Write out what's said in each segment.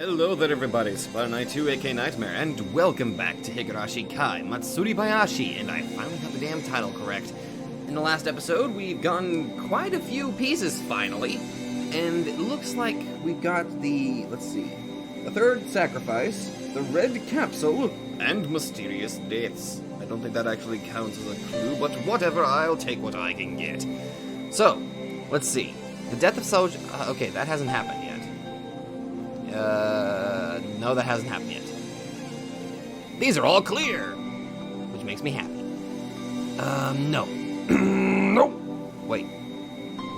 Hello there everybody, Spider-Knight2 aka Nightmare, and welcome back to Higurashi Kai Matsuribayashi, and I finally got the damn title correct. In the last episode, we've gotten quite a few pieces finally, and it looks like we've got the, the third sacrifice, the red capsule, and mysterious deaths. I don't think that actually counts as a clue, but whatever, I'll take what I can get. So, let's see. The death of Soja, okay, that hasn't happened yet. No, that hasn't happened yet. These are all clear, which makes me happy. No. Nope. Wait.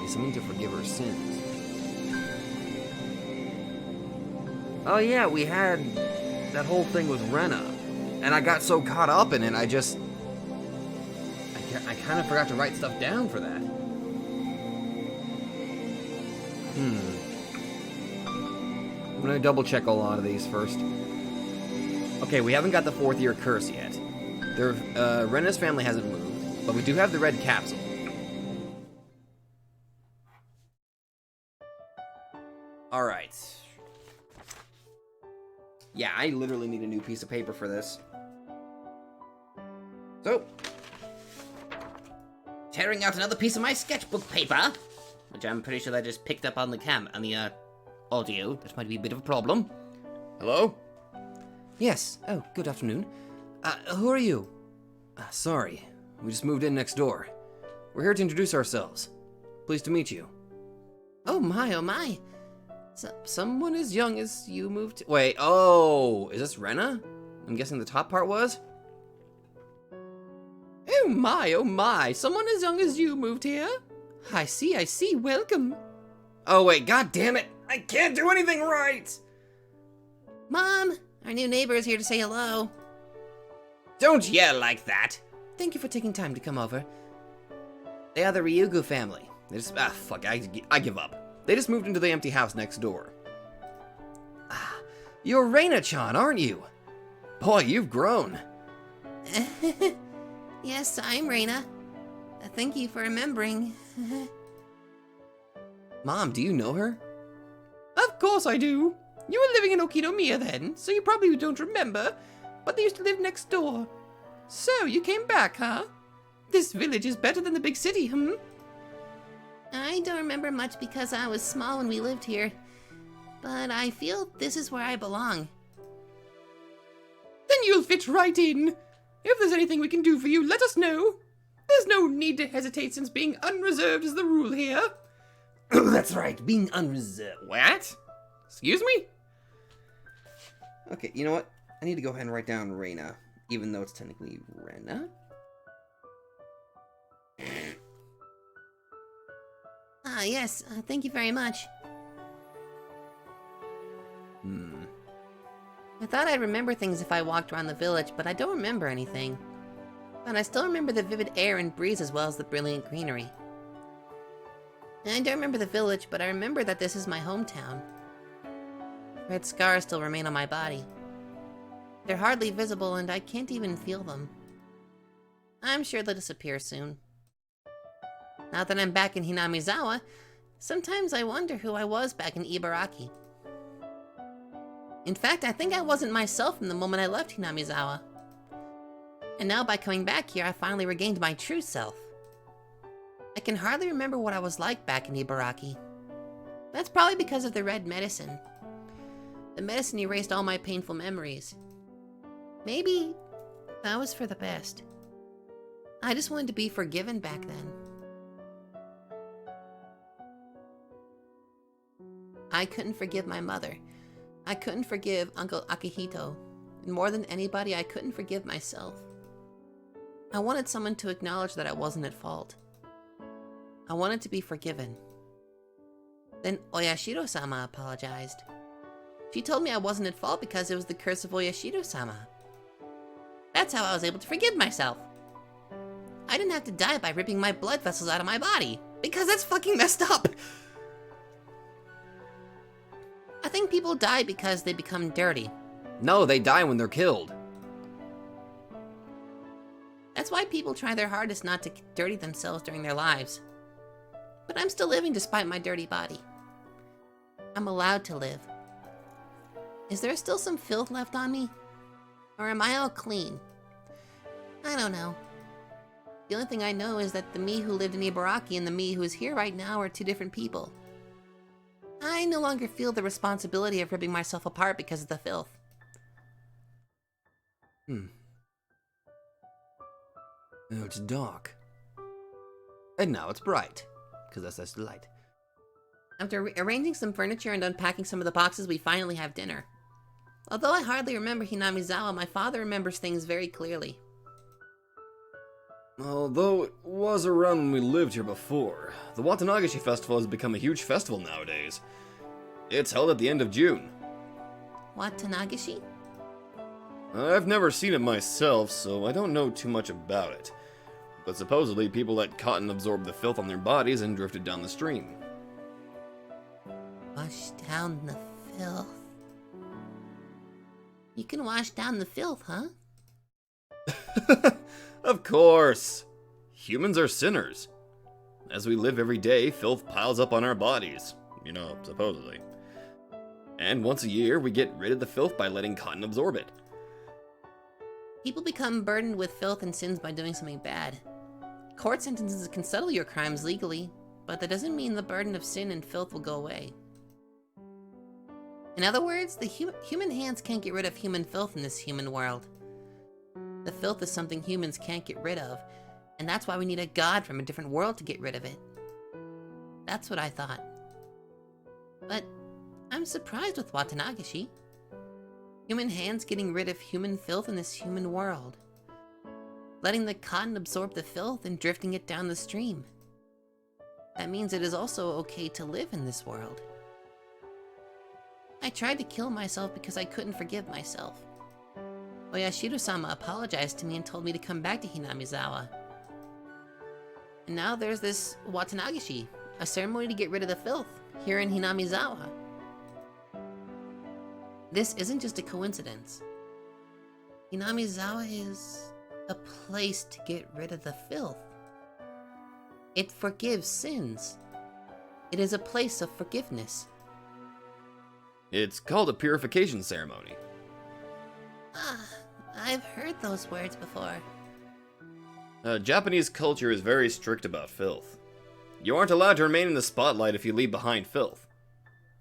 Something to forgive her sins. Oh yeah, we had that whole thing with Rena, and I got so caught up in it, I kind of forgot to write stuff down for that. I'm gonna double check a lot of these first. Okay, we haven't got the 4th year curse yet. Rena's family hasn't moved, but we do have the red capsule. Alright. Yeah, I literally need a new piece of paper for this. So, tearing out another piece of my sketchbook paper, which I'm pretty sure I just picked up on the audio. That might be a bit of a problem. Hello? Yes. Oh, good afternoon. Who are you? Sorry. We just moved in next door. We're here to introduce ourselves. Pleased to meet you. Oh my, oh my. Someone as young as you moved... Wait, oh, is this Rena? I'm guessing the top part was? Oh my. Someone as young as you moved here? I see, welcome. Oh wait, god damn it. I can't do anything right! Mom, our new neighbor is here to say hello. Don't yell like that! Thank you for taking time to come over. They are the Ryugu family. They just, fuck, I give up. They just moved into the empty house next door. You're Reina-chan, aren't you? Boy, you've grown. Yes, I'm Reina. Thank you for remembering. Mom, do you know her? Of course I do. You were living in Okinomiya then, so you probably don't remember, but they used to live next door. So, you came back, huh? This village is better than the big city, I don't remember much because I was small when we lived here, but I feel this is where I belong. Then you'll fit right in. If there's anything we can do for you, let us know. There's no need to hesitate since being unreserved is the rule here. Oh, that's right, being unreserved. What? Excuse me? Okay, you know what? I need to go ahead and write down Reina, even though it's technically Rena. Yes, thank you very much. I thought I'd remember things if I walked around the village, but I don't remember anything. But I still remember the vivid air and breeze as well as the brilliant greenery. I don't remember the village, but I remember that this is my hometown. Red scars still remain on my body. They're hardly visible and I can't even feel them. I'm sure they'll disappear soon. Now that I'm back in Hinamizawa, sometimes I wonder who I was back in Ibaraki. In fact, I think I wasn't myself from the moment I left Hinamizawa. And now by coming back here, I finally regained my true self. I can hardly remember what I was like back in Ibaraki. That's probably because of the red medicine. The medicine erased all my painful memories. Maybe that was for the best. I just wanted to be forgiven back then. I couldn't forgive my mother. I couldn't forgive Uncle Akihito. And more than anybody, I couldn't forgive myself. I wanted someone to acknowledge that I wasn't at fault. I wanted to be forgiven. Then Oyashiro-sama apologized. She told me I wasn't at fault because it was the curse of Oyashiro-sama. That's how I was able to forgive myself. I didn't have to die by ripping my blood vessels out of my body, because that's fucking messed up. I think people die because they become dirty. No, they die when they're killed. That's why people try their hardest not to dirty themselves during their lives. But I'm still living despite my dirty body. I'm allowed to live. Is there still some filth left on me? Or am I all clean? I don't know. The only thing I know is that the me who lived in Ibaraki and the me who is here right now are two different people. I no longer feel the responsibility of ripping myself apart because of the filth. Oh, it's dark. And now it's bright, because that's the light. After arranging some furniture and unpacking some of the boxes, we finally have dinner. Although I hardly remember Hinamizawa, my father remembers things very clearly. Although it was around when we lived here before, the Watanagashi Festival has become a huge festival nowadays. It's held at the end of June. Watanagashi? I've never seen it myself, so I don't know too much about it. But supposedly, people let cotton absorb the filth on their bodies and drift it down the stream. Wash down the filth. You can wash down the filth, huh? Of course! Humans are sinners. As we live every day, filth piles up on our bodies. You know, supposedly. And once a year, we get rid of the filth by letting cotton absorb it. People become burdened with filth and sins by doing something bad. Court sentences can settle your crimes legally, but that doesn't mean the burden of sin and filth will go away. In other words, the human hands can't get rid of human filth in this human world. The filth is something humans can't get rid of, and that's why we need a god from a different world to get rid of it. That's what I thought. But I'm surprised with Watanagashi. Human hands getting rid of human filth in this human world. Letting the cotton absorb the filth and drifting it down the stream. That means it is also okay to live in this world. I tried to kill myself because I couldn't forgive myself. Oyashiro-sama apologized to me and told me to come back to Hinamizawa. And now there's this Watanagashi, a ceremony to get rid of the filth, here in Hinamizawa. This isn't just a coincidence. Hinamizawa is a place to get rid of the filth. It forgives sins. It is a place of forgiveness. It's called a purification ceremony. I've heard those words before. Japanese culture is very strict about filth. You aren't allowed to remain in the spotlight if you leave behind filth.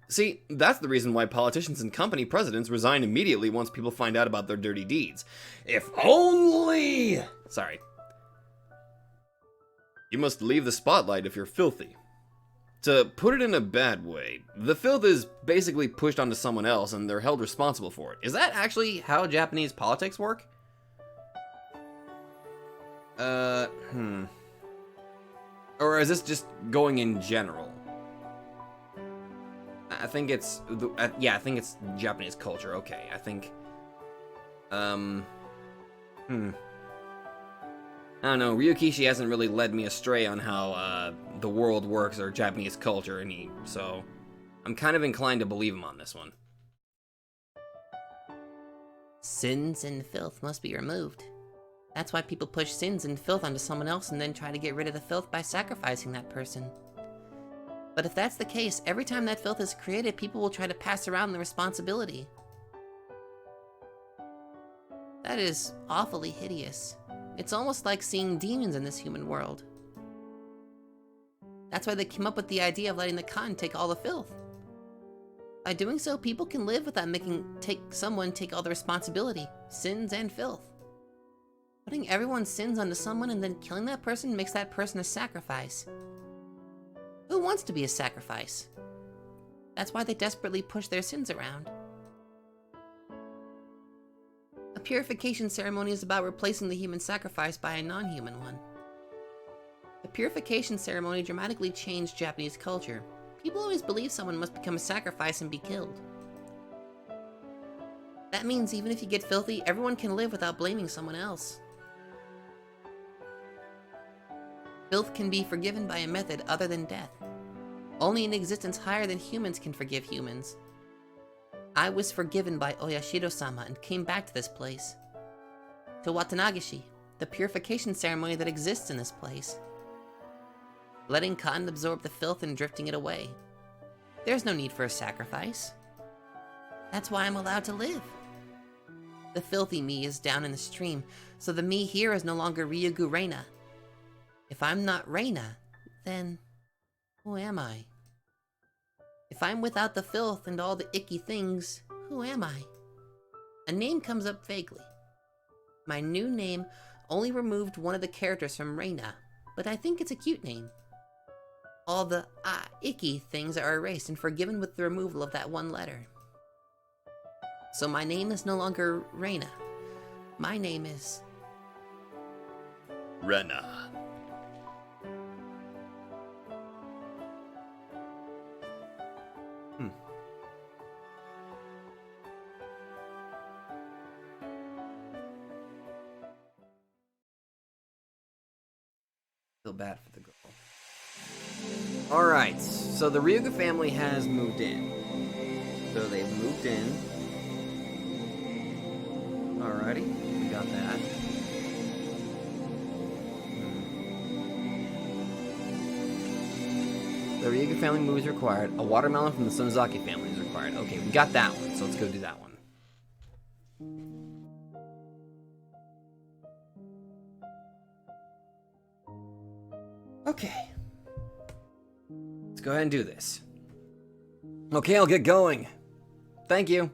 See, that's the reason why politicians and company presidents resign immediately once people find out about their dirty deeds. If only... Sorry. You must leave the spotlight if you're filthy. To put it in a bad way, the filth is basically pushed onto someone else and they're held responsible for it. Is that actually how Japanese politics work? Or is this just going in general? I think it's, yeah, I think it's Japanese culture, okay. I think, I don't know, Ryukishi hasn't really led me astray on how, the world works or Japanese culture, so I'm kind of inclined to believe him on this one. Sins and filth must be removed. That's why people push sins and filth onto someone else and then try to get rid of the filth by sacrificing that person. But if that's the case, every time that filth is created, people will try to pass around the responsibility. That is awfully hideous. It's almost like seeing demons in this human world. That's why they came up with the idea of letting the cotton take all the filth. By doing so, people can live without making someone take all the responsibility, sins and filth. Putting everyone's sins onto someone and then killing that person makes that person a sacrifice. Who wants to be a sacrifice? That's why they desperately push their sins around. A purification ceremony is about replacing the human sacrifice by a non-human one. The purification ceremony dramatically changed Japanese culture. People always believe someone must become a sacrifice and be killed. That means even if you get filthy, everyone can live without blaming someone else. Filth can be forgiven by a method other than death. Only an existence higher than humans can forgive humans. I was forgiven by Oyashiro-sama and came back to this place. To Watanagashi, the purification ceremony that exists in this place. Letting cotton absorb the filth and drifting it away. There's no need for a sacrifice. That's why I'm allowed to live. The filthy me is down in the stream, so the me here is no longer Ryugu Reina. If I'm not Reina, then who am I? If I'm without the filth and all the icky things, who am I? A name comes up vaguely. My new name only removed one of the characters from Reina, but I think it's a cute name. All the icky things are erased and forgiven with the removal of that one letter. So my name is no longer Reina. My name is... Rena. Feel bad for the girl. Alright, so the Ryuga family has moved in. So they've moved in. Alrighty, we got that. The Ryuga family move is required. A watermelon from the Sonozaki family is required. Okay, we got that one, so let's go do that one. Okay. Let's go ahead and do this. Okay, I'll get going. Thank you.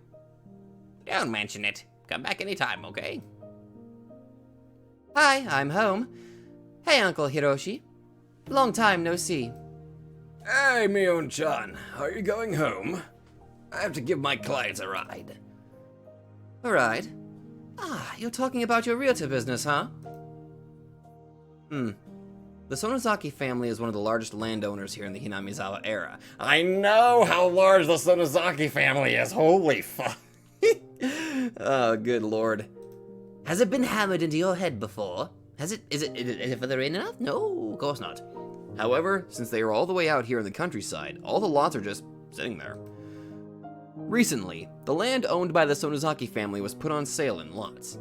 Don't mention it. Come back anytime, okay? Hi, I'm home. Hey, Uncle Hiroshi. Long time no see. Hey, Mion-chan. Are you going home? I have to give my clients a ride. A ride? Ah, you're talking about your realtor business, huh? The Sonozaki family is one of the largest landowners here in the Hinamizawa era. I know how large the Sonozaki family is. Holy fuck. Oh, good lord. Has it been hammered into your head before? Is it for the rain enough? No, of course not. However, since they are all the way out here in the countryside, all the lots are just sitting there. Recently, the land owned by the Sonozaki family was put on sale in lots.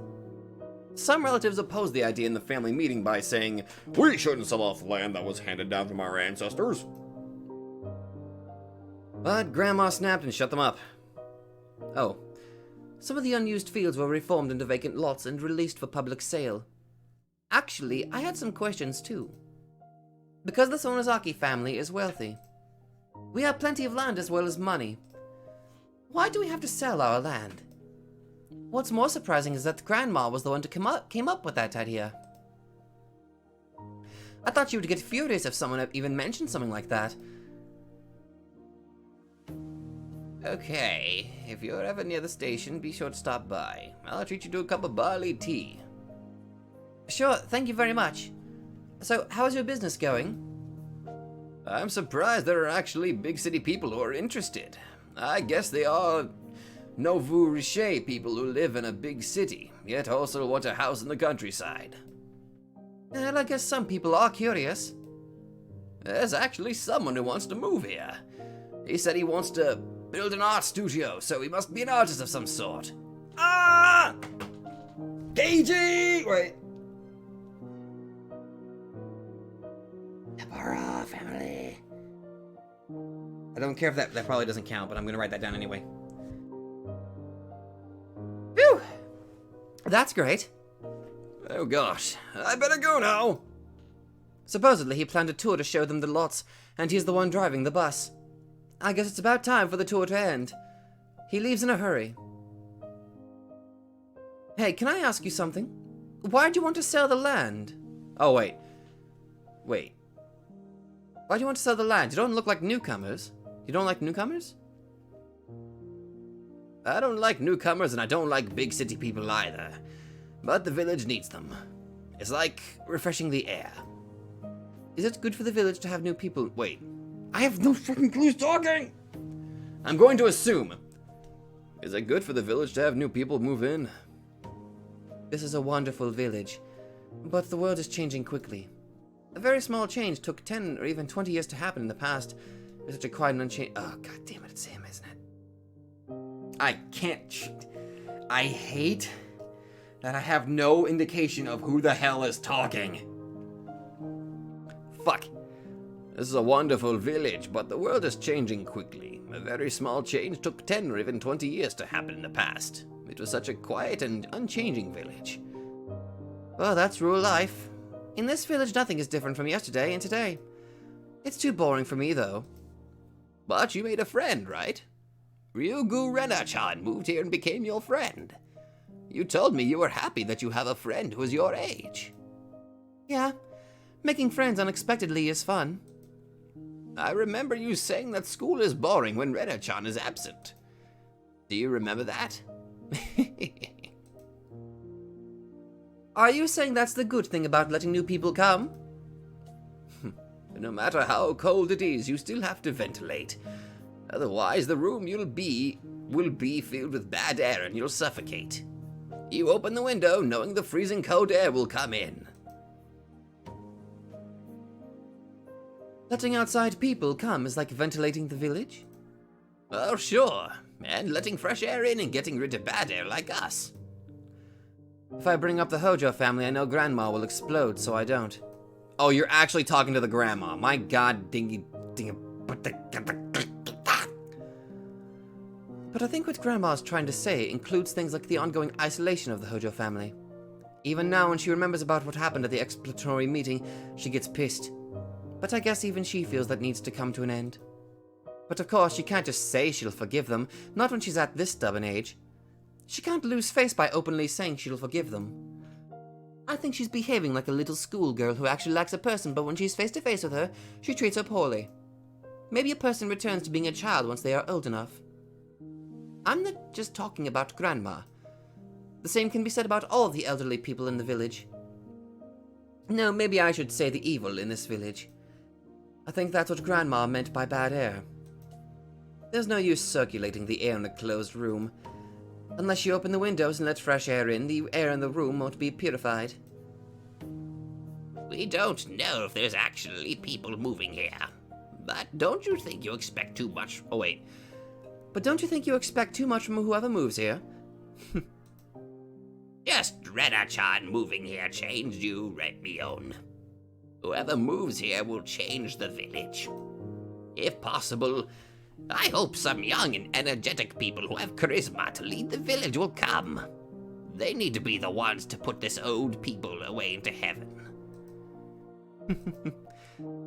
Some relatives opposed the idea in the family meeting by saying, "We shouldn't sell off land that was handed down from our ancestors." But Grandma snapped and shut them up. Oh. Some of the unused fields were reformed into vacant lots and released for public sale. Actually, I had some questions too. Because the Sonozaki family is wealthy, we have plenty of land as well as money. Why do we have to sell our land? What's more surprising is that Grandma was the one who came up with that idea. I thought she would get furious if someone even mentioned something like that. Okay, if you're ever near the station, be sure to stop by. I'll treat you to a cup of barley tea. Sure, thank you very much. So, how's your business going? I'm surprised there are actually big city people who are interested. I guess they are Novu Riche people who live in a big city, yet also want a house in the countryside. Well, I guess some people are curious. There's actually someone who wants to move here. He said he wants to build an art studio, so he must be an artist of some sort. Ah! KG! Wait. Tabara family. I don't care if that probably doesn't count, but I'm gonna write that down anyway. Phew! That's great. Oh gosh, I better go now. Supposedly he planned a tour to show them the lots, and he's the one driving the bus. I guess it's about time for the tour to end. He leaves in a hurry. Hey, can I ask you something? Why'd you want to sell the land? Oh, wait. Wait. Why'd you want to sell the land? You don't look like newcomers. You don't like newcomers? I don't like newcomers and I don't like big city people either. But the village needs them. It's like refreshing the air. Is it good for the village to have new people? Wait. I have no fucking clue who's talking! I'm going to assume. Is it good for the village to have new people move in? This is a wonderful village, but the world is changing quickly. A very small change took 10 or even 20 years to happen in the past. It's such a quiet and unchanged... Oh, god damn it, it's him, isn't it? I can't... I hate that I have no indication of who the hell is talking. Fuck. This is a wonderful village, but the world is changing quickly. A very small change took 10 or even 20 years to happen in the past. It was such a quiet and unchanging village. Well, that's real life. In this village, nothing is different from yesterday and today. It's too boring for me, though. But you made a friend, right? Ryukishi moved here and became your friend. You told me you were happy that you have a friend who is your age. Yeah, making friends unexpectedly is fun. I remember you saying that school is boring when Rena-chan is absent. Do you remember that? Are you saying that's the good thing about letting new people come? No matter how cold it is, you still have to ventilate. Otherwise, the room you'll be will be filled with bad air and you'll suffocate. You open the window knowing the freezing cold air will come in. Letting outside people come is like ventilating the village? Oh, sure. And letting fresh air in and getting rid of bad air like us. If I bring up the Hojo family, I know Grandma will explode, so I don't. Oh, you're actually talking to the grandma. My god, dingy. But I think what Grandma's trying to say includes things like the ongoing isolation of the Hojo family. Even now, when she remembers about what happened at the exploratory meeting, she gets pissed. But I guess even she feels that needs to come to an end. But of course, she can't just say she'll forgive them, not when she's at this stubborn age. She can't lose face by openly saying she'll forgive them. I think she's behaving like a little schoolgirl who actually likes a person, but when she's face to face with her, she treats her poorly. Maybe a person returns to being a child once they are old enough. I'm not just talking about Grandma. The same can be said about all the elderly people in the village. No, maybe I should say the evil in this village. I think that's what Grandma meant by bad air. There's no use circulating the air in a closed room. Unless you open the windows and let fresh air in, the air in the room won't be purified. We don't know if there's actually people moving here. But don't you think you expect too much? Oh, wait. But don't you think you expect too much from whoever moves here? Just Rena-chan moving here changed you, Mion. Whoever moves here will change the village. If possible, I hope some young and energetic people who have charisma to lead the village will come. They need to be the ones to put this old people away into heaven.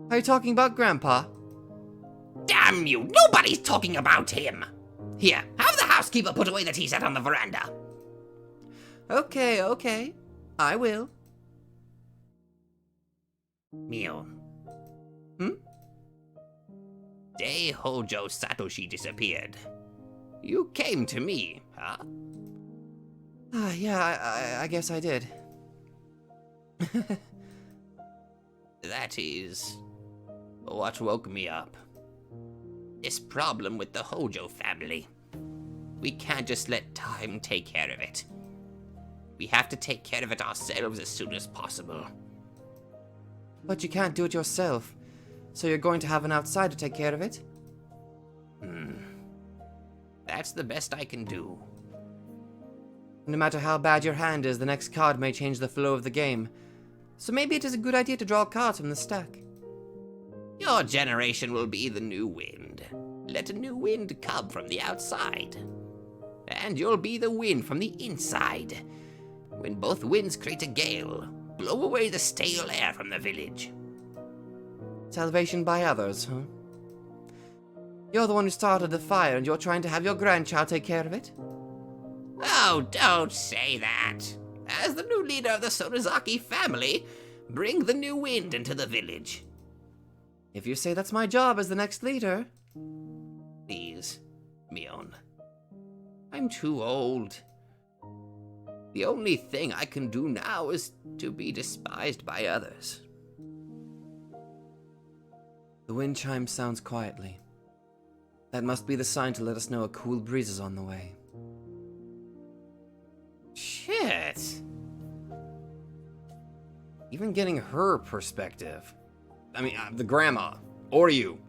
Are you talking about Grandpa? Damn you, nobody's talking about him! Here, have the housekeeper put away the tea set on the veranda. Okay. I will. Mion. Day Hojo Satoshi disappeared. You came to me, huh? Yeah, I guess I did. That is what woke me up. This problem with the Hojo family. We can't just let time take care of it. We have to take care of it ourselves as soon as possible. But you can't do it yourself, so you're going to have an outsider take care of it? That's the best I can do. No matter how bad your hand is, the next card may change the flow of the game. So maybe it is a good idea to draw cards from the stack. Your generation will be the new wind. Let a new wind come from the outside. And you'll be the wind from the inside. When both winds create a gale, blow away the stale air from the village. Salvation by others, huh? You're the one who started the fire and you're trying to have your grandchild take care of it? Oh, don't say that. As the new leader of the Sonozaki family, bring the new wind into the village. If you say that's my job as the next leader. Please, Mion. I'm too old. The only thing I can do now is to be despised by others. The wind chime sounds quietly. That must be the sign to let us know a cool breeze is on the way. Shit. Even getting her perspective. I mean, the grandma. Or you.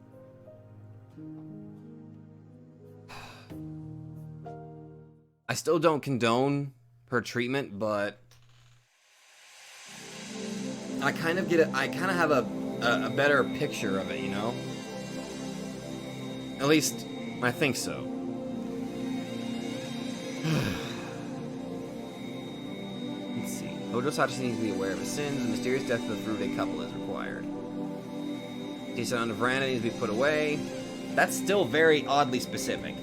I still don't condone her treatment, but I kind of get it. I kind of have a a better picture of it, you know? At least, I think so. Let's see. Hojo Satoshi needs to be aware of his sins. The mysterious death of the Furude couple is required. Jason on the veranda needs to be put away. That's still very oddly specific.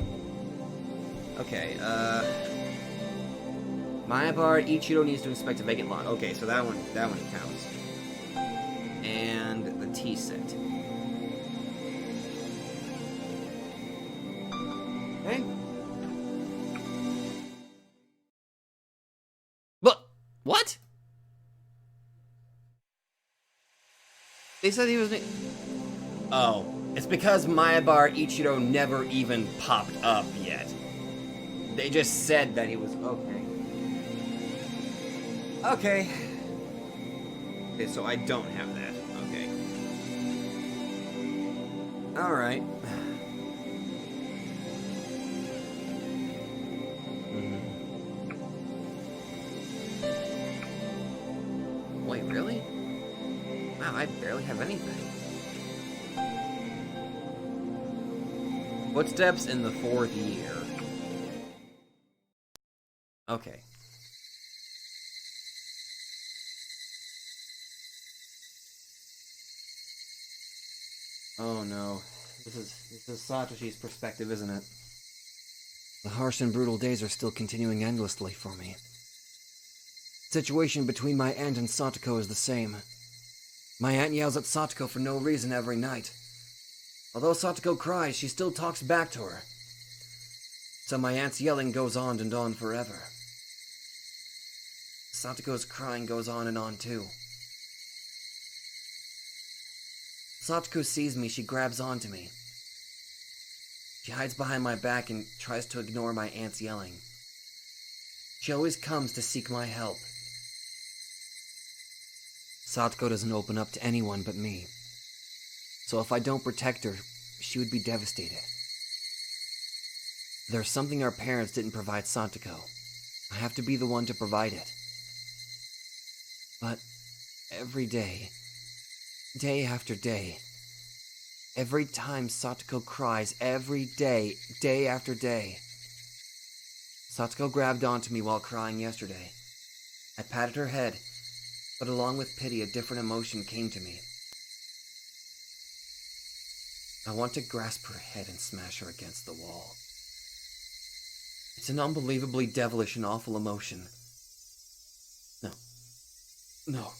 Okay, Mayabard Ichiro needs to inspect a vacant lot. Okay, so that one counts. And the tea set. Okay. What? They said he was. Oh, it's because Mayabard Ichiro never even popped up yet. They just said that he was okay. Okay. Okay, so I don't have that. Okay. Alright. Wait, really? Wow, I barely have anything. Footsteps in the 4th year. Okay. Oh no. This is Satoshi's perspective, isn't it? The harsh and brutal days are still continuing endlessly for me. The situation between my aunt and Satoko is the same. My aunt yells at Satoko for no reason every night. Although Satoko cries, she still talks back to her. So my aunt's yelling goes on and on forever. Satoko's crying goes on and on too. Satoko sees me, she grabs onto me. She hides behind my back and tries to ignore my aunt's yelling. She always comes to seek my help. Satoko doesn't open up to anyone but me. So if I don't protect her, she would be devastated. There's something our parents didn't provide Satoko. I have to be the one to provide it. But every day, day after day, every time Satoko cries, every day, day after day. Satoko grabbed onto me while crying yesterday. I patted her head, but along with pity, a different emotion came to me. I want to grasp her head and smash her against the wall. It's an unbelievably devilish and awful emotion. No.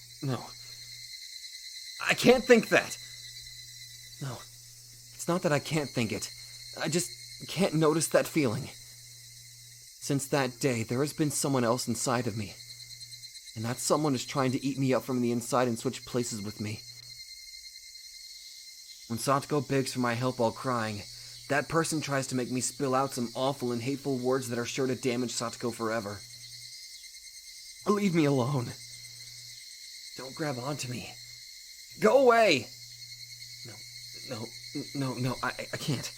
I can't think that! No, it's not that I can't think it. I just can't notice that feeling. Since that day, there has been someone else inside of me. And that someone is trying to eat me up from the inside and switch places with me. When Satoko begs for my help while crying, that person tries to make me spill out some awful and hateful words that are sure to damage Satoko forever. Leave me alone. Don't grab onto me. Go away! No, I can't.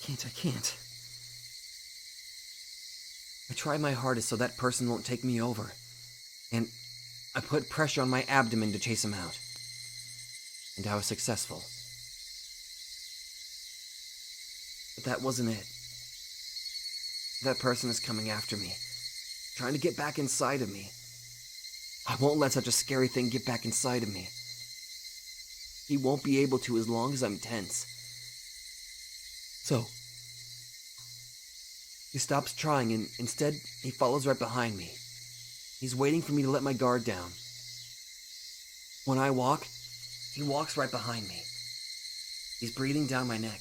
I can't. I try my hardest so that person won't take me over. And I put pressure on my abdomen to chase him out. And I was successful. But that wasn't it. That person is coming after me, trying to get back inside of me. I won't let such a scary thing get back inside of me. He won't be able to as long as I'm tense. So, he stops trying and instead he follows right behind me. He's waiting for me to let my guard down. When I walk, he walks right behind me. He's breathing down my neck.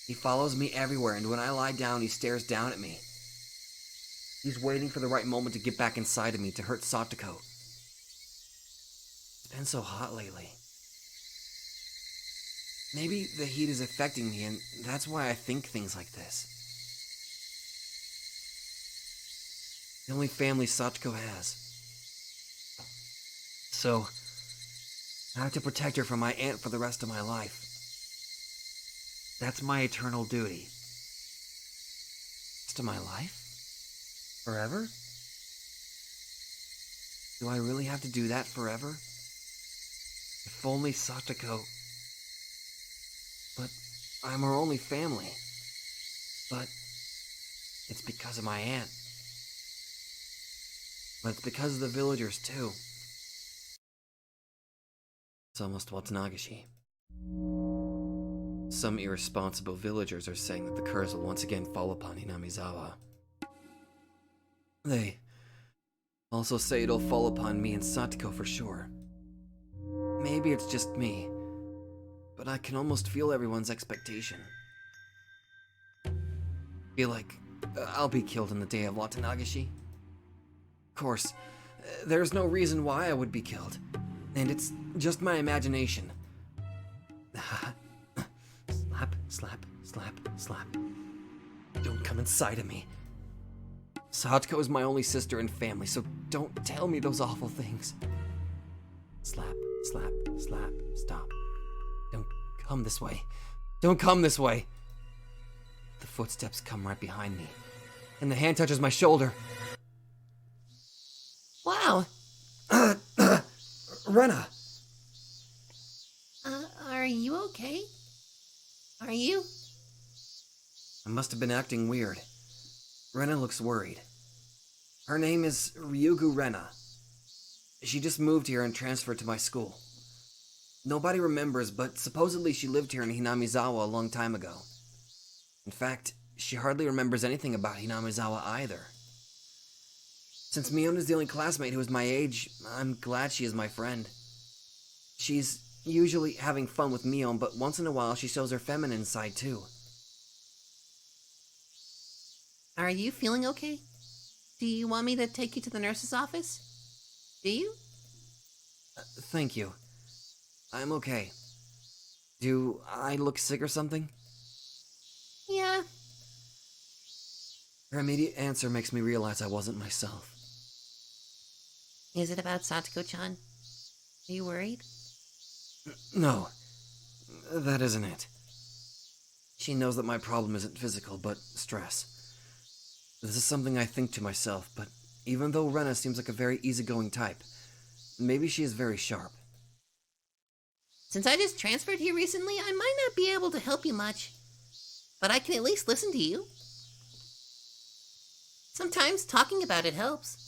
He follows me everywhere, and when I lie down, he stares down at me. He's waiting for the right moment to get back inside of me to hurt Satoko. It's been so hot lately. Maybe the heat is affecting me, and that's why I think things like this. The only family Satoko has. So, I have to protect her from my aunt for the rest of my life. That's my eternal duty. Rest of my life? Forever? Do I really have to do that forever? If only Satoko... But I'm her only family. But it's because of my aunt. But it's because of the villagers, too. It's almost Watanagishi. Some irresponsible villagers are saying that the curse will once again fall upon Hinamizawa. They also say it'll fall upon me and Satoko for sure. Maybe it's just me, but I can almost feel everyone's expectation. Feel like I'll be killed on the day of Watanagishi. Of course, there's no reason why I would be killed, and it's just my imagination. Slap, slap, slap, slap. Don't come inside of me. Satoko is my only sister and family, so don't tell me those awful things. Slap, slap, slap, stop. Don't come this way. Don't come this way. The footsteps come right behind me, and the hand touches my shoulder. Wow. Rena! Are you okay? Are you? I must have been acting weird. Rena looks worried. Her name is Ryugu Rena. She just moved here and transferred to my school. Nobody remembers, but supposedly she lived here in Hinamizawa a long time ago. In fact, she hardly remembers anything about Hinamizawa either. Since Mion is the only classmate who is my age, I'm glad she is my friend. She's usually having fun with Mion, but once in a while she shows her feminine side too. Are you feeling okay? Do you want me to take you to the nurse's office? Do you? Thank you. I'm okay. Do I look sick or something? Yeah. Her immediate answer makes me realize I wasn't myself. Is it about Satoko-chan? Are you worried? No, that isn't it. She knows that my problem isn't physical, but stress. This is something I think to myself, but even though Rena seems like a very easygoing type, maybe she is very sharp. Since I just transferred here recently, I might not be able to help you much. But I can at least listen to you. Sometimes talking about it helps.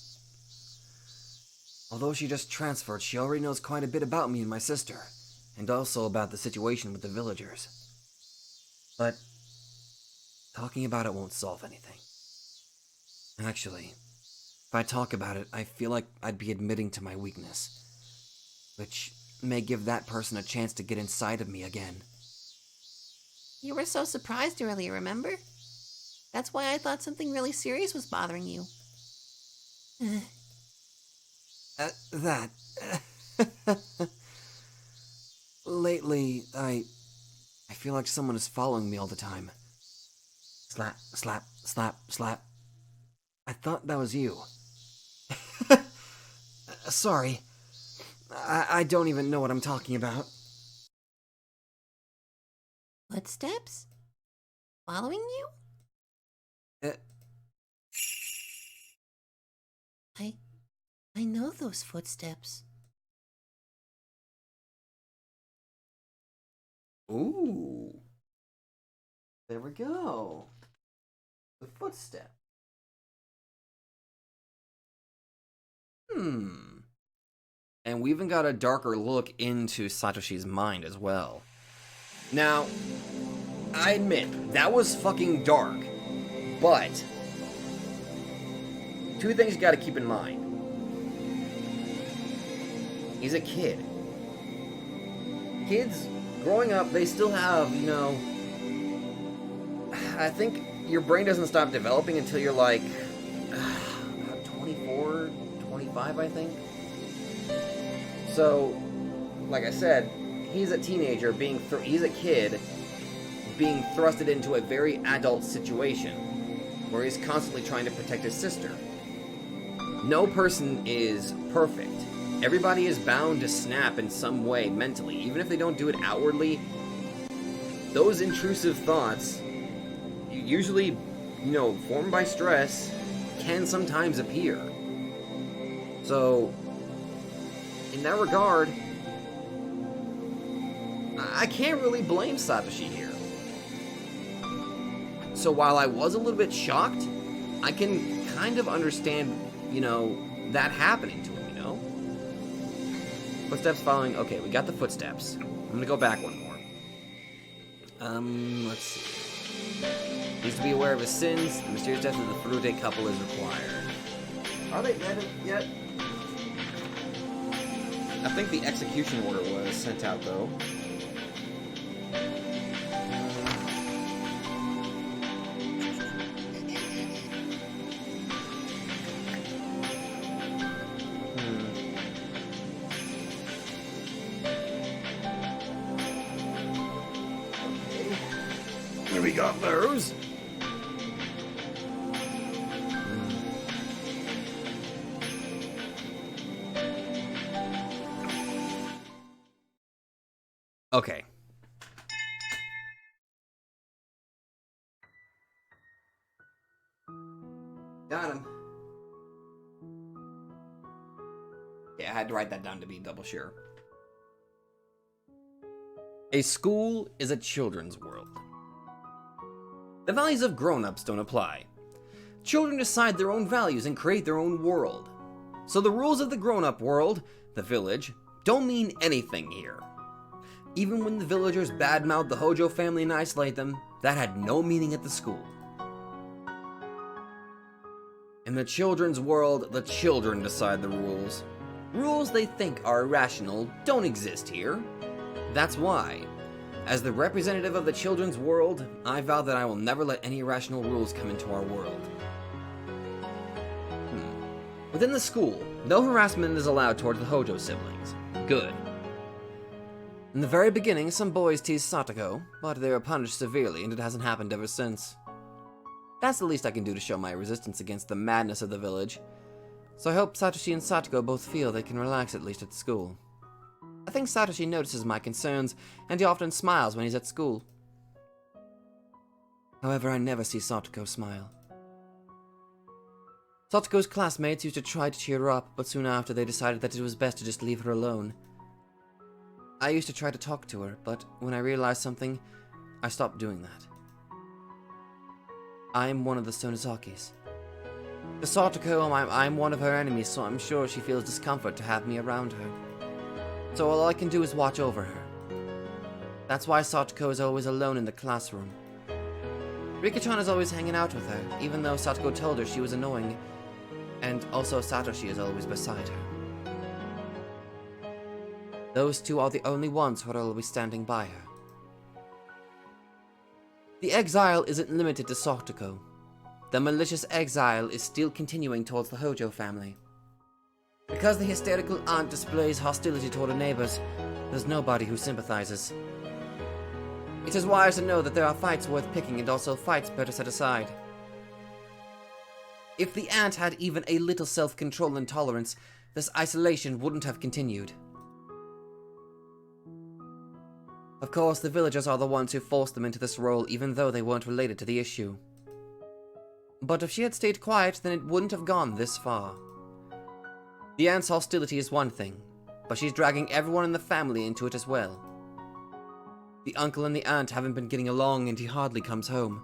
Although she just transferred, she already knows quite a bit about me and my sister, and also about the situation with the villagers. But talking about it won't solve anything. Actually, if I talk about it, I feel like I'd be admitting to my weakness, which may give that person a chance to get inside of me again. You were so surprised earlier, remember? That's why I thought something really serious was bothering you. That. Lately, I feel like someone is following me all the time. Slap, slap, slap, slap. I thought that was you. Sorry. I don't even know what I'm talking about. Footsteps? Following you? I know those footsteps. Ooh. There we go. The footstep. And we even got a darker look into Satoshi's mind as well. Now, I admit, that was fucking dark. But two things you gotta keep in mind. He's a kid. Kids, growing up, they still have, I think your brain doesn't stop developing until you're like, about 24, 25, I think. So, like I said, he's a teenager he's a kid being thrusted into a very adult situation where he's constantly trying to protect his sister. No person is perfect. Everybody is bound to snap in some way mentally, even if they don't do it outwardly. Those intrusive thoughts, usually, formed by stress, can sometimes appear. So, in that regard, I can't really blame Satoshi here. So while I was a little bit shocked, I can kind of understand, that happening to him, Footsteps following. Okay, we got the footsteps. I'm gonna go back one more. Let's see. Needs to be aware of his sins. The mysterious death of the Furute couple is required. Are they dead yet? I think the execution order was sent out, though. We got those. Okay. Got him. Yeah, I had to write that down to be double sure. A school is a children's world. The values of grown-ups don't apply. Children decide their own values and create their own world. So the rules of the grown-up world, the village, don't mean anything here. Even when the villagers badmouth the Hojo family and isolate them, that had no meaning at the school. In the children's world, the children decide the rules. Rules they think are irrational don't exist here. That's why, as the representative of the children's world, I vow that I will never let any irrational rules come into our world. Within the school, no harassment is allowed towards the Hojo siblings. Good. In the very beginning, some boys teased Satoko, but they were punished severely and it hasn't happened ever since. That's the least I can do to show my resistance against the madness of the village. So I hope Satoshi and Satoko both feel they can relax at least at school. I think Satoshi notices my concerns, and he often smiles when he's at school. However, I never see Satoko smile. Satoko's classmates used to try to cheer her up, but soon after they decided that it was best to just leave her alone. I used to try to talk to her, but when I realized something, I stopped doing that. I am one of the Sonozakis. To Satoko, I'm one of her enemies, so I'm sure she feels discomfort to have me around her. So all I can do is watch over her. That's why Satoko is always alone in the classroom. Rika-chan is always hanging out with her, even though Satoko told her she was annoying, and also Satoshi is always beside her. Those two are the only ones who are always standing by her. The exile isn't limited to Satoko. The malicious exile is still continuing towards the Hojo family. Because the hysterical aunt displays hostility toward her neighbors, there's nobody who sympathizes. It is wise to know that there are fights worth picking and also fights better set aside. If the aunt had even a little self-control and tolerance, this isolation wouldn't have continued. Of course, the villagers are the ones who forced them into this role even though they weren't related to the issue. But if she had stayed quiet, then it wouldn't have gone this far. The aunt's hostility is one thing, but she's dragging everyone in the family into it as well. The uncle and the aunt haven't been getting along and he hardly comes home.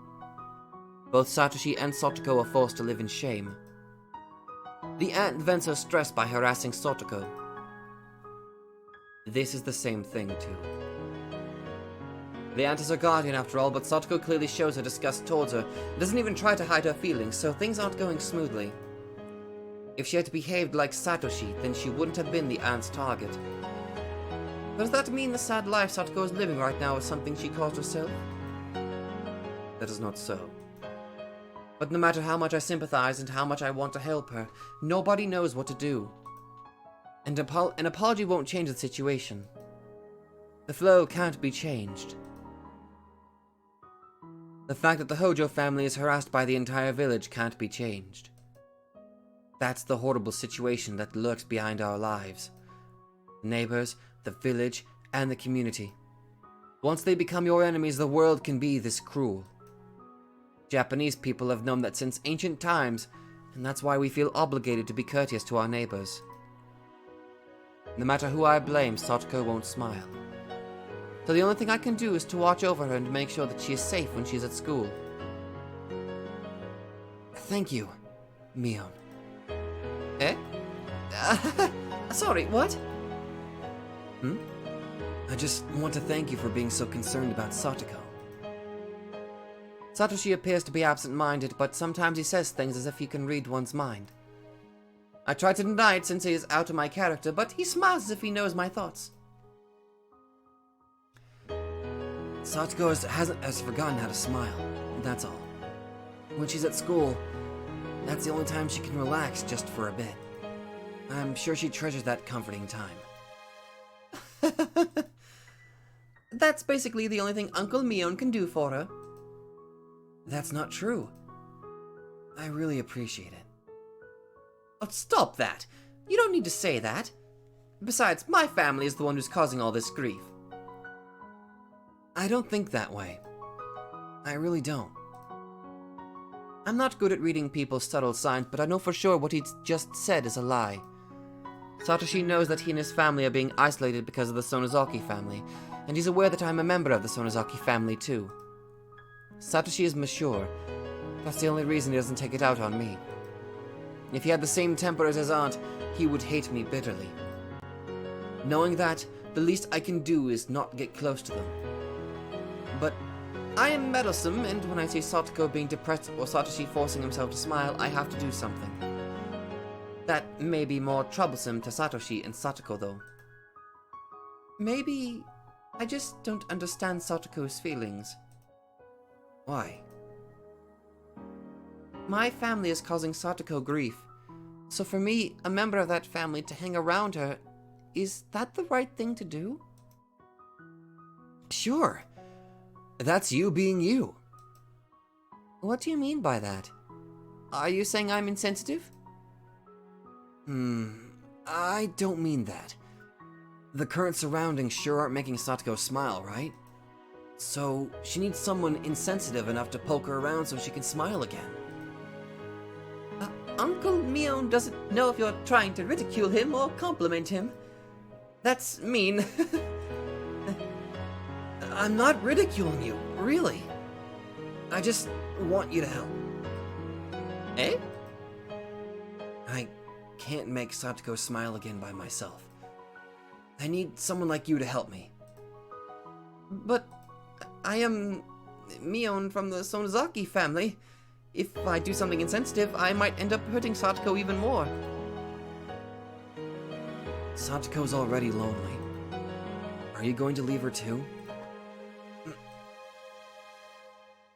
Both Satoshi and Satoko are forced to live in shame. The aunt vents her stress by harassing Satoko. This is the same thing too. The aunt is her guardian after all, but Satoko clearly shows her disgust towards her and doesn't even try to hide her feelings, so things aren't going smoothly. If she had behaved like Satoshi, then she wouldn't have been the aunt's target. But does that mean the sad life Satoko is living right now is something she caused herself? That is not so. But no matter how much I sympathize and how much I want to help her, nobody knows what to do. And an apology won't change the situation. The flow can't be changed. The fact that the Hojo family is harassed by the entire village can't be changed. That's the horrible situation that lurks behind our lives. The neighbors, the village, and the community. Once they become your enemies, the world can be this cruel. Japanese people have known that since ancient times, and that's why we feel obligated to be courteous to our neighbors. No matter who I blame, Satoko won't smile. So the only thing I can do is to watch over her and to make sure that she is safe when she's at school. Thank you, Mion. Eh? Sorry, what? I just want to thank you for being so concerned about Satoko. Satoshi appears to be absent-minded, but sometimes he says things as if he can read one's mind. I try to deny it since he is out of my character, but he smiles as if he knows my thoughts. Satoko has forgotten how to smile, that's all. When she's at school, that's the only time she can relax just for a bit. I'm sure she treasures that comforting time. That's basically the only thing Uncle Mion can do for her. That's not true. I really appreciate it. Oh, stop that! You don't need to say that. Besides, my family is the one who's causing all this grief. I don't think that way. I really don't. I'm not good at reading people's subtle signs, but I know for sure what he just said is a lie. Satoshi knows that he and his family are being isolated because of the Sonozaki family, and he's aware that I'm a member of the Sonozaki family too. Satoshi is mature. That's the only reason he doesn't take it out on me. If he had the same temper as his aunt, he would hate me bitterly. Knowing that, the least I can do is not get close to them. But I am meddlesome, and when I see Satoko being depressed or Satoshi forcing himself to smile, I have to do something. That may be more troublesome to Satoshi and Satoko, though. Maybe I just don't understand Satoko's feelings. Why? My family is causing Satoko grief, so for me, a member of that family, to hang around her, is that the right thing to do? Sure. That's you being you. What do you mean by that? Are you saying I'm insensitive? I don't mean that. The current surroundings sure aren't making Satoko smile, right? So, she needs someone insensitive enough to poke her around so she can smile again. Uncle Mion doesn't know if you're trying to ridicule him or compliment him. That's mean. I'm not ridiculing you, really. I just want you to help. Eh? I can't make Satoko smile again by myself. I need someone like you to help me. But I am Mion from the Sonozaki family. If I do something insensitive, I might end up hurting Satoko even more. Satoko's already lonely. Are you going to leave her too?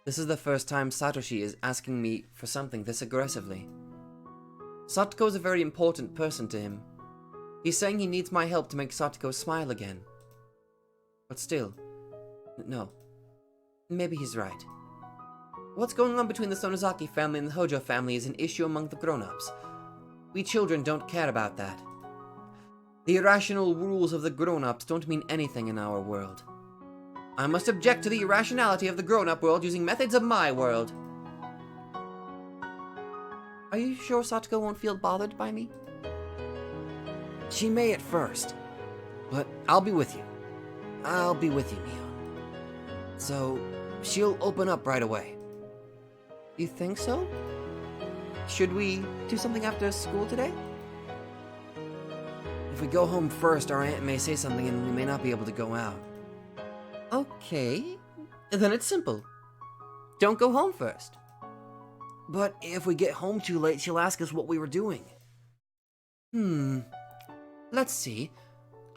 This is the first time Satoshi is asking me for something this aggressively. Satoko is a very important person to him. He's saying he needs my help to make Satoko smile again. But still, no. Maybe he's right. What's going on between the Sonozaki family and the Hojo family is an issue among the grown-ups. We children don't care about that. The irrational rules of the grown-ups don't mean anything in our world. I must object to the irrationality of the grown-up world using methods of my world. Are you sure Satoko won't feel bothered by me? She may at first, but I'll be with you. I'll be with you, Mion. So, she'll open up right away. You think so? Should we do something after school today? If we go home first, our aunt may say something and we may not be able to go out. Okay, then it's simple. Don't go home first. But if we get home too late, she'll ask us what we were doing. Let's see.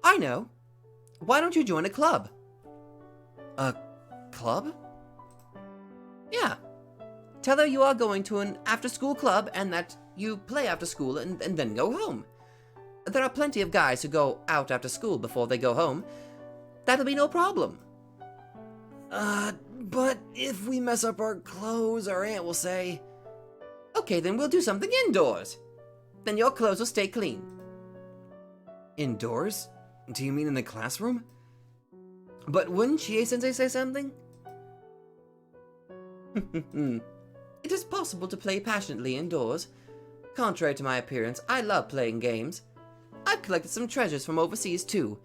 I know. Why don't you join a club? A club? Yeah. Tell her you are going to an after-school club and that you play after school and then go home. There are plenty of guys who go out after school before they go home. That'll be no problem. But if we mess up our clothes, our aunt will say... Okay, then we'll do something indoors. Then your clothes will stay clean. Indoors? Do you mean in the classroom? But wouldn't Chie-sensei say something? It is possible to play passionately indoors. Contrary to my appearance, I love playing games. I've collected some treasures from overseas too.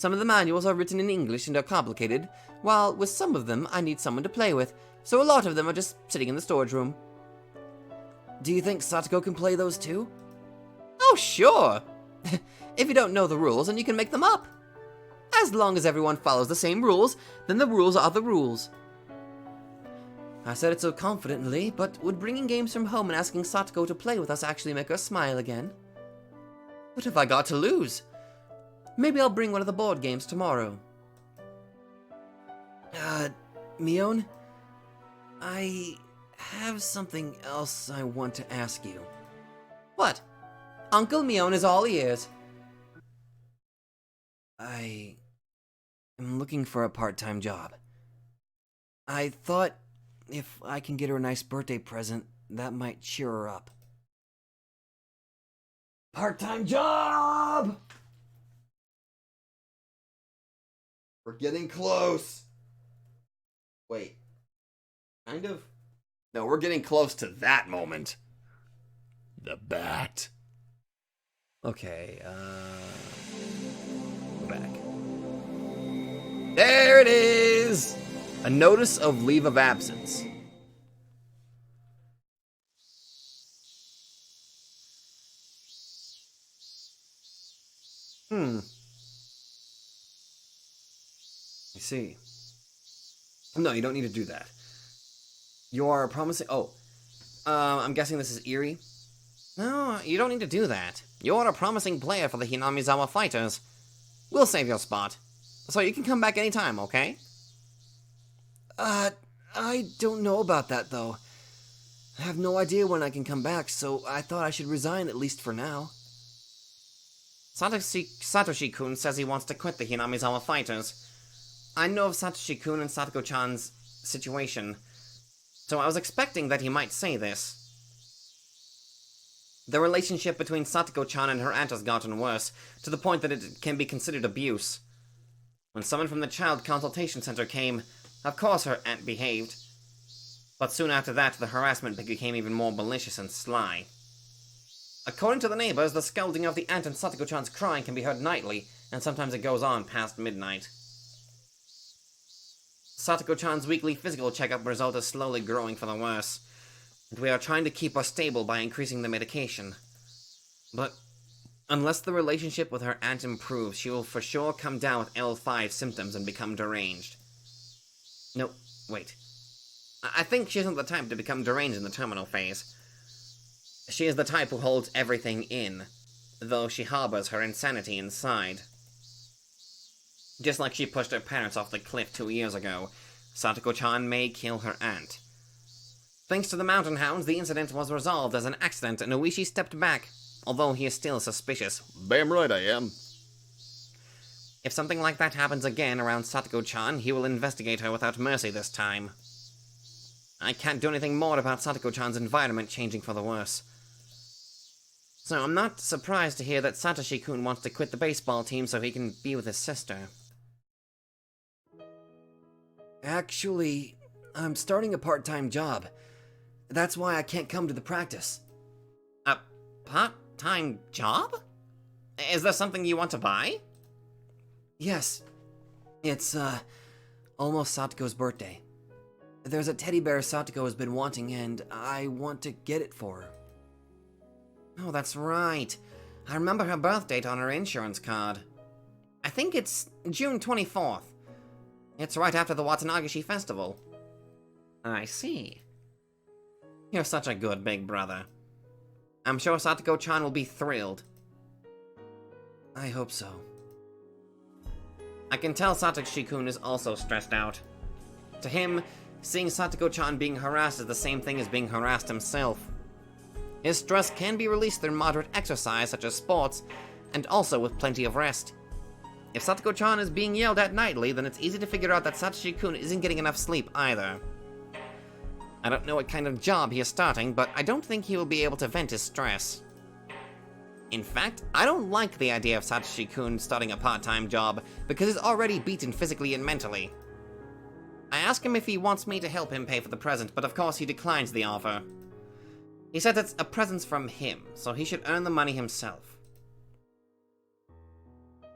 Some of the manuals are written in English and are complicated, while with some of them I need someone to play with, so a lot of them are just sitting in the storage room. Do you think Satoko can play those too? Oh, sure! If you don't know the rules, then you can make them up. As long as everyone follows the same rules, then the rules are the rules. I said it so confidently, but would bringing games from home and asking Satoko to play with us actually make her smile again? What have I got to lose? Maybe I'll bring one of the board games tomorrow. Mion? I have something else I want to ask you. What? Uncle Mion is all ears. I am looking for a part-time job. I thought if I can get her a nice birthday present, that might cheer her up. Part-time job! We're getting close. Wait. Kind of? No, we're getting close to that moment. The bat. Okay, go back. There it is! A notice of leave of absence. I see. No, you don't need to do that. You are promising... Oh. I'm guessing this is Eerie? No, you don't need to do that. You're a promising player for the Hinamizawa Fighters. We'll save your spot. So you can come back anytime, okay? I don't know about that, though. I have no idea when I can come back, so I thought I should resign at least for now. Satoshi-kun says he wants to quit the Hinamizawa Fighters. I know of Satoshi-kun and Satoko-chan's situation, so I was expecting that he might say this. The relationship between Satoko-chan and her aunt has gotten worse, to the point that it can be considered abuse. When someone from the Child Consultation Center came, of course her aunt behaved. But soon after that, the harassment became even more malicious and sly. According to the neighbors, the scolding of the aunt and Satoko-chan's crying can be heard nightly, and sometimes it goes on past midnight. Satoko-chan's weekly physical checkup result is slowly growing for the worse, and we are trying to keep her stable by increasing the medication. But unless the relationship with her aunt improves, she will for sure come down with L5 symptoms and become deranged. No, wait. I think she isn't the type to become deranged in the terminal phase. She is the type who holds everything in, though she harbors her insanity inside. Just like she pushed her parents off the cliff 2 years ago, Satoko-chan may kill her aunt. Thanks to the Mountain Hounds, the incident was resolved as an accident and Oishi stepped back, although he is still suspicious. Damn right I am. If something like that happens again around Satoko-chan, he will investigate her without mercy this time. I can't do anything more about Satoko-chan's environment changing for the worse. So I'm not surprised to hear that Satoshi-kun wants to quit the baseball team so he can be with his sister. Actually, I'm starting a part-time job. That's why I can't come to the practice. A part-time job? Is there something you want to buy? Yes. It's, almost Satoko's birthday. There's a teddy bear Satoko has been wanting, and I want to get it for her. Oh, that's right. I remember her birth date on her insurance card. I think it's June 24th. It's right after the Watanagashi festival. I see. You're such a good big brother. I'm sure Satoko-chan will be thrilled. I hope so. I can tell Satoshi-kun is also stressed out. To him, seeing Satoko-chan being harassed is the same thing as being harassed himself. His stress can be released through moderate exercise, such as sports, and also with plenty of rest. If Satoko-chan is being yelled at nightly, then it's easy to figure out that Satoshi-kun isn't getting enough sleep either. I don't know what kind of job he is starting, but I don't think he will be able to vent his stress. In fact, I don't like the idea of Satoshi-kun starting a part-time job, because he's already beaten physically and mentally. I ask him if he wants me to help him pay for the present, but of course he declines the offer. He said it's a present from him, so he should earn the money himself.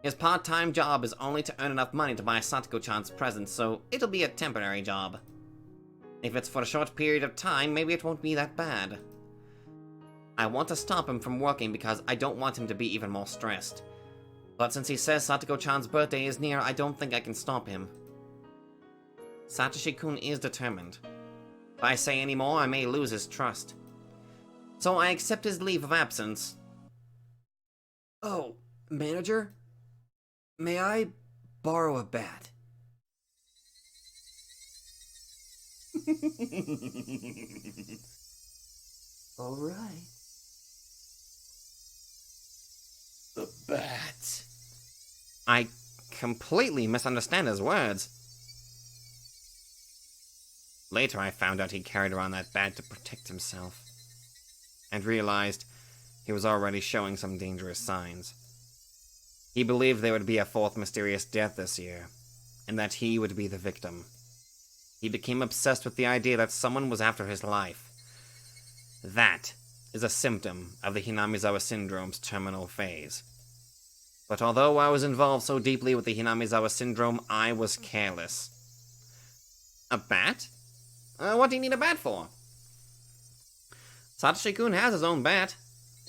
His part-time job is only to earn enough money to buy Satoko-chan's present, so it'll be a temporary job. If it's for a short period of time, maybe it won't be that bad. I want to stop him from working because I don't want him to be even more stressed. But since he says Satoko-chan's birthday is near, I don't think I can stop him. Satoshi-kun is determined. If I say any more, I may lose his trust. So I accept his leave of absence. Oh, manager? May I borrow a bat? All right. The bat. I completely misunderstand his words. Later I found out he carried around that bat to protect himself, and realized he was already showing some dangerous signs. He believed there would be a fourth mysterious death this year, and that he would be the victim. He became obsessed with the idea that someone was after his life. That is a symptom of the Hinamizawa Syndrome's terminal phase. But although I was involved so deeply with the Hinamizawa Syndrome, I was careless. A bat? What do you need a bat for? Satoshi-kun has his own bat,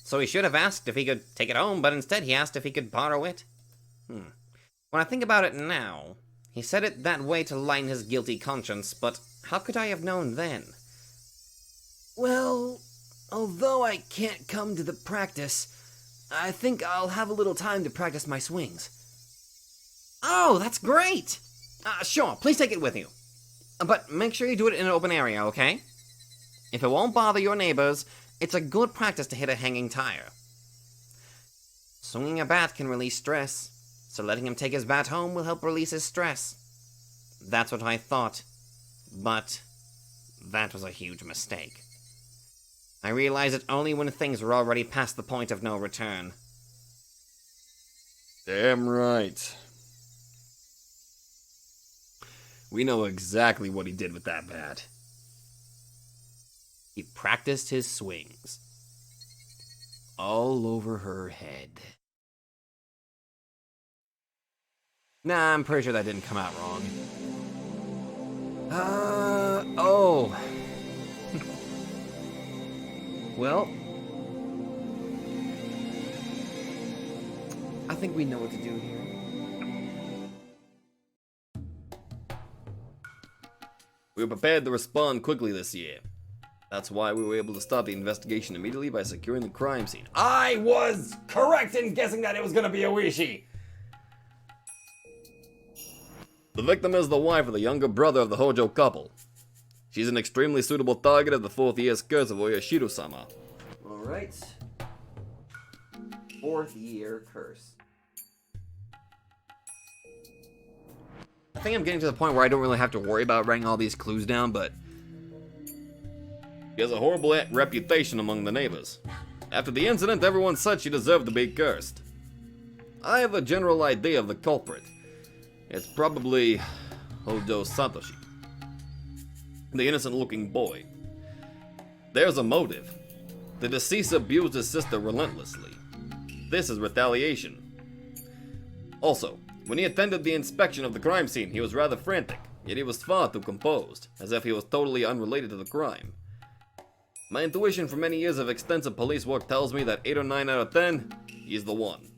so he should have asked if he could take it home, but instead he asked if he could borrow it. When I think about it now, he said it that way to lighten his guilty conscience, but how could I have known then? Well, although I can't come to the practice, I think I'll have a little time to practice my swings. Oh, that's great! Sure, please take it with you. But make sure you do it in an open area, okay? If it won't bother your neighbors, it's a good practice to hit a hanging tire. Swinging a bat can release stress, so letting him take his bat home will help release his stress. That's what I thought, but that was a huge mistake. I realized it only when things were already past the point of no return. Damn right. We know exactly what he did with that bat. He practiced his swings. All over her head. Nah, I'm pretty sure that didn't come out wrong. Oh. Well, I think we know what to do here. We were prepared to respond quickly this year. That's why we were able to stop the investigation immediately by securing the crime scene. I was correct in guessing that it was gonna be a Wishi! The victim is the wife of the younger brother of the Hojo couple. She's an extremely suitable target of the 4th year curse of Oyashiro-sama. Alright. 4th year curse. I think I'm getting to the point where I don't really have to worry about writing all these clues down, but she has a horrible reputation among the neighbors. After the incident, everyone said she deserved to be cursed. I have a general idea of the culprit. It's probably Hojo Satoshi, the innocent-looking boy. There's a motive. The deceased abused his sister relentlessly. This is retaliation. Also, when he attended the inspection of the crime scene, he was rather frantic, yet he was far too composed, as if he was totally unrelated to the crime. My intuition from many years of extensive police work tells me that 8 or 9 out of 10, he's the one.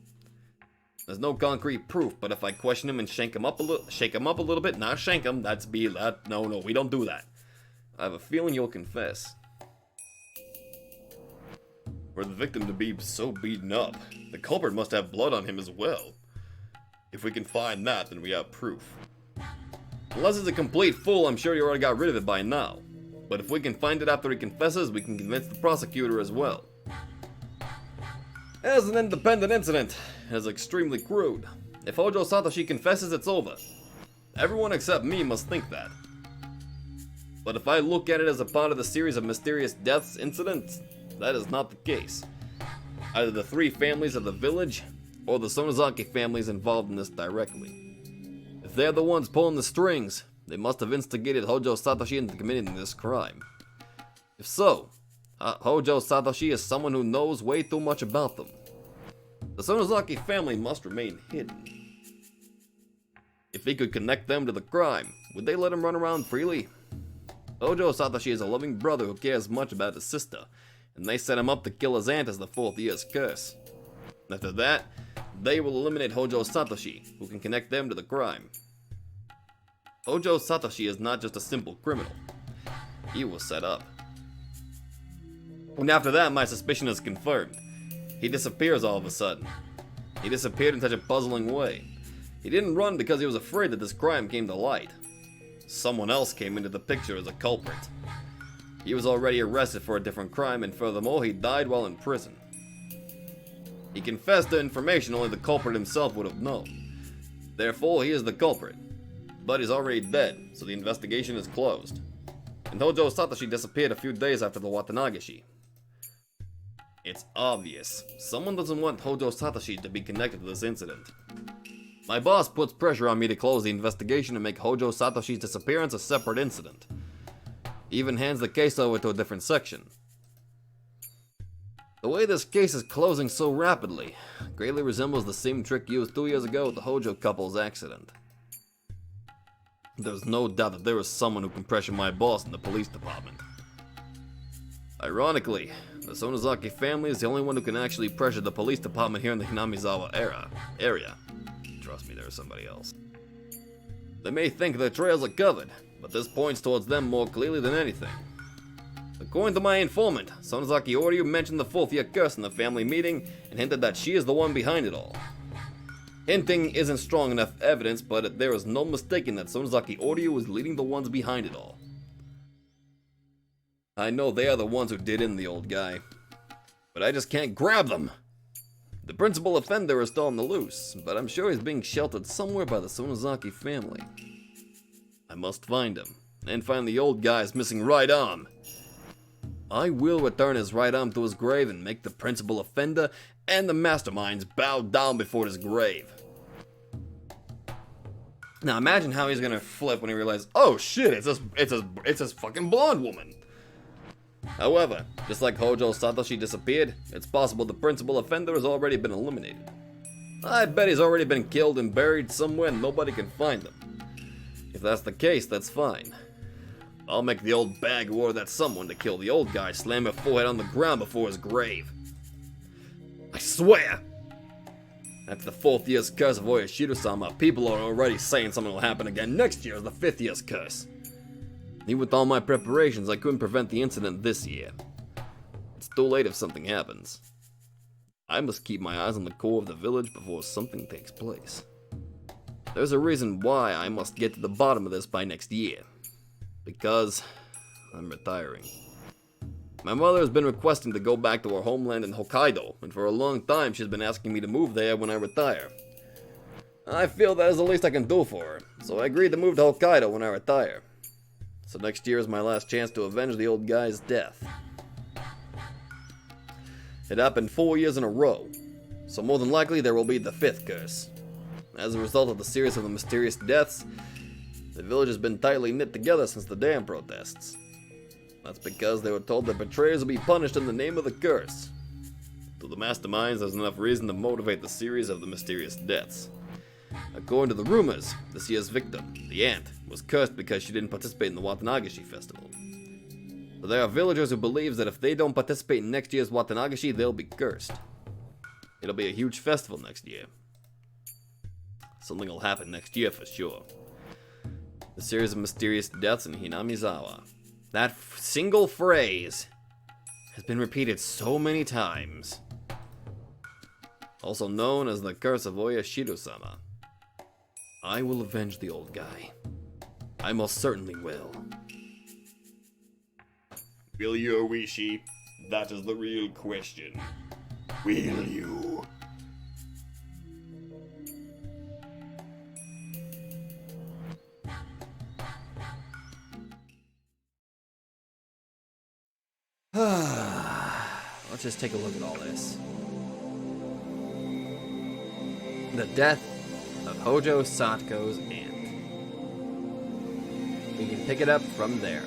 There's no concrete proof, but if I question him and shake him up a little bit, not shank him, no, we don't do that. I have a feeling you'll confess. For the victim to be so beaten up, the culprit must have blood on him as well. If we can find that, then we have proof. Unless he's a complete fool, I'm sure he already got rid of it by now. But if we can find it after he confesses, we can convince the prosecutor as well. As an independent incident, it is extremely crude. If Hojo Satoshi confesses, it's over. Everyone except me must think that. But if I look at it as a part of the series of mysterious deaths incidents, that is not the case. Either the 3 families of the village, or the Sonozaki families involved in this directly. If they're the ones pulling the strings, they must have instigated Hojo Satoshi into committing this crime. If so, Hojo Satoshi is someone who knows way too much about them. The Sonozaki family must remain hidden. If he could connect them to the crime, would they let him run around freely? Hojo Satoshi is a loving brother who cares much about his sister, and they set him up to kill his aunt as the 4th year's curse. After that, they will eliminate Hojo Satoshi, who can connect them to the crime. Hojo Satoshi is not just a simple criminal. He was set up. And after that, my suspicion is confirmed. He disappears all of a sudden. He disappeared in such a puzzling way. He didn't run because he was afraid that this crime came to light. Someone else came into the picture as a culprit. He was already arrested for a different crime, and furthermore, he died while in prison. He confessed to information only the culprit himself would have known. Therefore, he is the culprit. But he's already dead, so the investigation is closed. And Hojo Satoshi disappeared a few days after the Watanagashi. It's obvious. Someone doesn't want Hojo Satoshi to be connected to this incident. My boss puts pressure on me to close the investigation and make Hojo Satoshi's disappearance a separate incident. He even hands the case over to a different section. The way this case is closing so rapidly greatly resembles the same trick used 2 years ago with the Hojo couple's accident. There's no doubt that there is someone who can pressure my boss in the police department. Ironically, the Sonozaki family is the only one who can actually pressure the police department here in the Hinamizawa area. Trust me, there is somebody else. They may think their trails are covered, but this points towards them more clearly than anything. According to my informant, Sonozaki Oryu mentioned the 4th year curse in the family meeting and hinted that she is the one behind it all. Hinting isn't strong enough evidence, but there is no mistaking that Sonozaki Oryu is leading the ones behind it all. I know they are the ones who did in the old guy, but I just can't grab them. The principal offender is still on the loose, but I'm sure he's being sheltered somewhere by the Sonozaki family. I must find him, and find the old guy's missing right arm. I will return his right arm to his grave and make the principal offender and the masterminds bow down before his grave. Now imagine how he's gonna flip when he realizes, oh shit, it's this fucking blonde woman. However, just like Hojo Satoshi disappeared, it's possible the principal offender has already been eliminated. I bet he's already been killed and buried somewhere and nobody can find him. If that's the case, that's fine. I'll make the old bag who ordered that someone to kill the old guy slam her forehead on the ground before his grave. I swear! After the 4th year's curse of Oyashido-sama, people are already saying something will happen again next year as the 5th year's curse. Even with all my preparations, I couldn't prevent the incident this year. It's too late if something happens. I must keep my eyes on the core of the village before something takes place. There's a reason why I must get to the bottom of this by next year. Because I'm retiring. My mother has been requesting to go back to her homeland in Hokkaido, and for a long time she's been asking me to move there when I retire. I feel that is the least I can do for her, so I agreed to move to Hokkaido when I retire. So next year is my last chance to avenge the old guy's death. It happened 4 years in a row, so more than likely there will be the 5th curse. As a result of the series of the mysterious deaths, the village has been tightly knit together since the dam protests. That's because they were told that betrayers will be punished in the name of the curse. To the masterminds, there's enough reason to motivate the series of the mysterious deaths. According to the rumors, this year's victim, the ant, was cursed because she didn't participate in the Watanagashi festival. But there are villagers who believe that if they don't participate in next year's Watanagashi, they'll be cursed. It'll be a huge festival next year. Something will happen next year for sure. The series of mysterious deaths in Hinamizawa. That single phrase has been repeated so many times. Also known as the curse of Oyashido-sama. I will avenge the old guy. I most certainly will. Will you, Oishi? That is the real question. Will you? Let's just take a look at all this. The death of Hojo Satko's aunt. We can pick it up from there.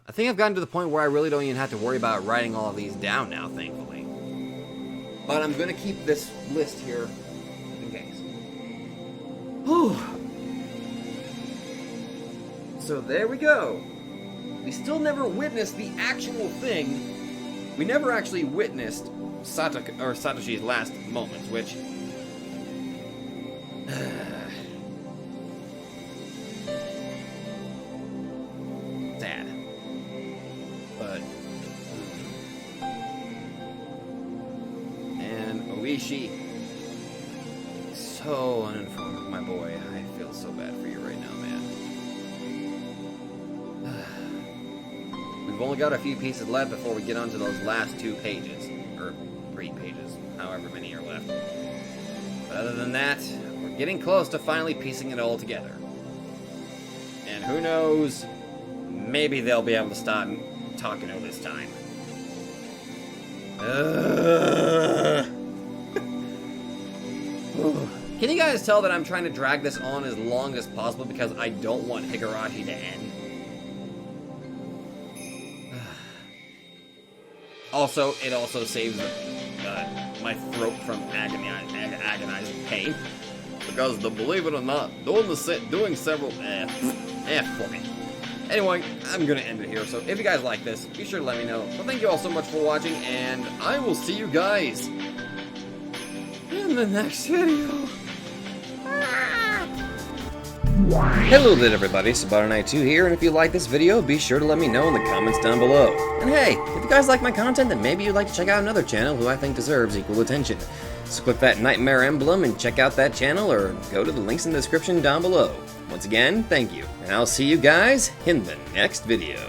I think I've gotten to the point where I really don't even have to worry about writing all of these down now, thankfully. But I'm gonna keep this list here in case. Whew. So there we go. We still never witnessed the actual thing. We never actually witnessed Satoshi's last moments, which... sad. But... and Oishi... so uninformed, my boy. I feel so bad for you right now, man. We've only got a few pieces left before we get onto those last 2 pages. Or 3 pages, however many are left. But other than that, we're getting close to finally piecing it all together. And who knows, maybe they'll be able to stop talking this time. Can you guys tell that I'm trying to drag this on as long as possible because I don't want Higurashi to end? Also, it also saves my throat from agonizing pain. Because, believe it or not, doing several... fuck it. Anyway, I'm gonna end it here, so if you guys like this, be sure to let me know. Well, thank you all so much for watching, and I will see you guys in the next video. Hello there everybody, Subaru92 here, and if you like this video, be sure to let me know in the comments down below. And hey, if you guys like my content, then maybe you'd like to check out another channel who I think deserves equal attention. So click that nightmare emblem and check out that channel, or go to the links in the description down below. Once again, thank you, and I'll see you guys in the next video.